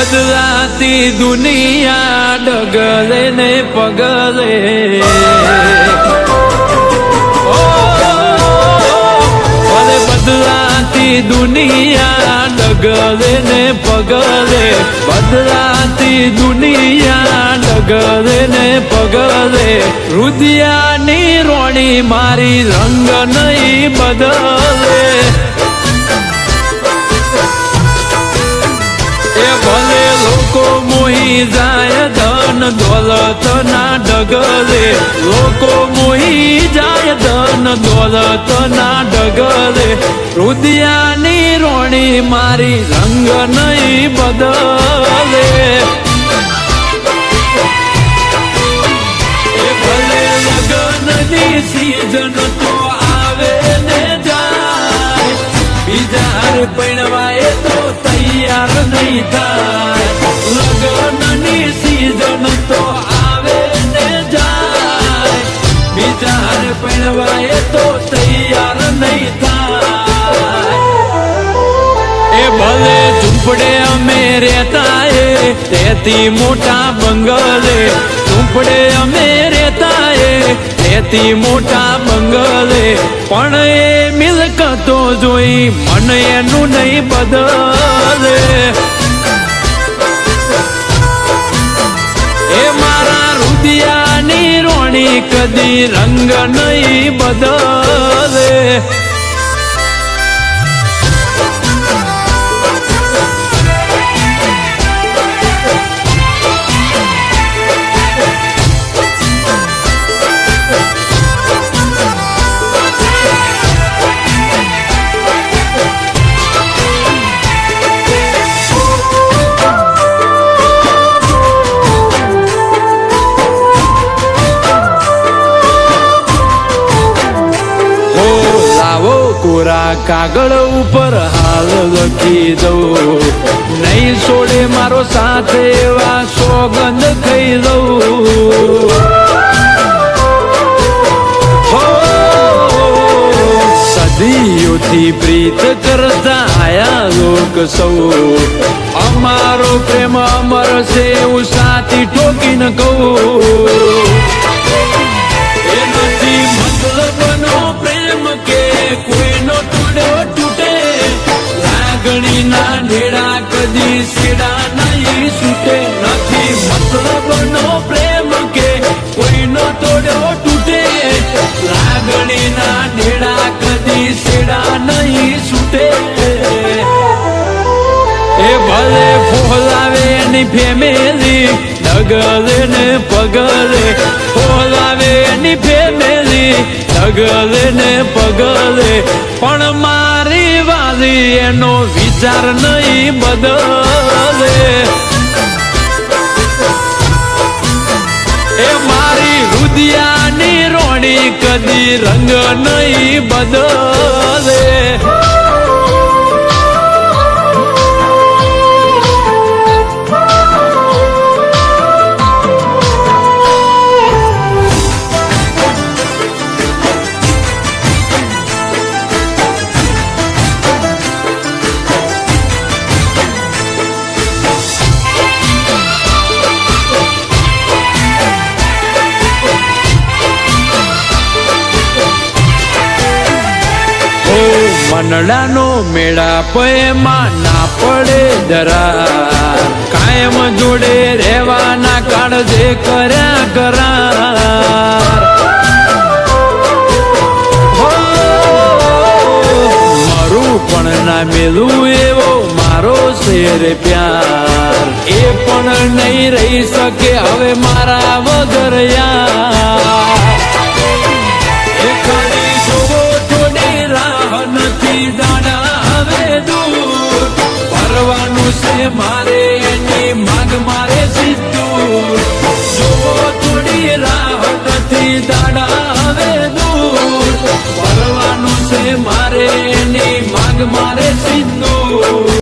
બદલાતી દુનિયા ડગલે ને પગલે ભલે બદલાતી દુનિયા ડગલે ને પગલે બદલાતી દુનિયા ડગલે ને પગલે રુદિયાની રોણી મારી રંગ નહીં બદલે એ ભલે લોકો મોહી જાય ધન દોલત ના ડગલે લોકો મોહી જાય ધન દોલત ના ડગલે રુદિયાની રોણી મારી રંગ નહીં બદલે એ ભલે લગનની સીઝન તો આવે ને જાય બીજા પૈણવાય તો તૈયાર નહીં થાય લગનની સીઝન તો આવે ને જાય બીજા પૈણવાય તો તૈયાર નહીં થાય એ ભલે ઝૂંપડે અમે રહેતા તેથી મોટા બંગલે ઝૂંપડે અમે રહેતા તેથી મોટા બંગલે પણ એ મિલકતો જોઈ મન એનું નહીં બદલે એ મારા રુદિયાની રોણી કદી રંગ નહીં બદલે કોરા કાગળ ઉપર હાલ લખી દઉં નહીં છોડે મારો સાથે એવા સોગંદ ખાઈ દઉં સદીઓથી પ્રીત કરતા આયા લોક સૌ અમારો પ્રેમ અમર છે એવું સાથી ઠોકીને કહું એ નથી મતલબનો પ્રેમ કે કોઈનો તોડ્યો તૂટે લાગણીના ઢેડા કદી સેડા નહીં છૂટે નથી મતલબનો પ્રેમ કે કોઈનો તોડ્યો તૂટે લાગણીના ઢેડા કદી સેડા નહીં છૂટે એ ભલે ફોલાવે એની ફેમિલી ડગલે ને પગલે ફોલાવે એની ફેમિલી ડગલે ને પગલે પણ મારી વાલી એનો વિચાર નહીં બદલે એ મારી રુદિયાની રોણી કદી રંગ નહીં બદલે મનડાનો મેળાપ એમાં ના પડે જરા કાયમ જોડે રહેવાના કાળજે કર્યા કરાર મારું પણ ના મેલું એવો મારો શેર પ્યાર એ પણ નહીં રહી શકે હવે મારા વગર યાર દાડા હવે દૂર પરવાનું છે મારે એની માગ મારે સીધું જોવો થોડી રાહ નથી દાડા હવે દૂર પરવાનું છે મારે એની માગ મારે સીધું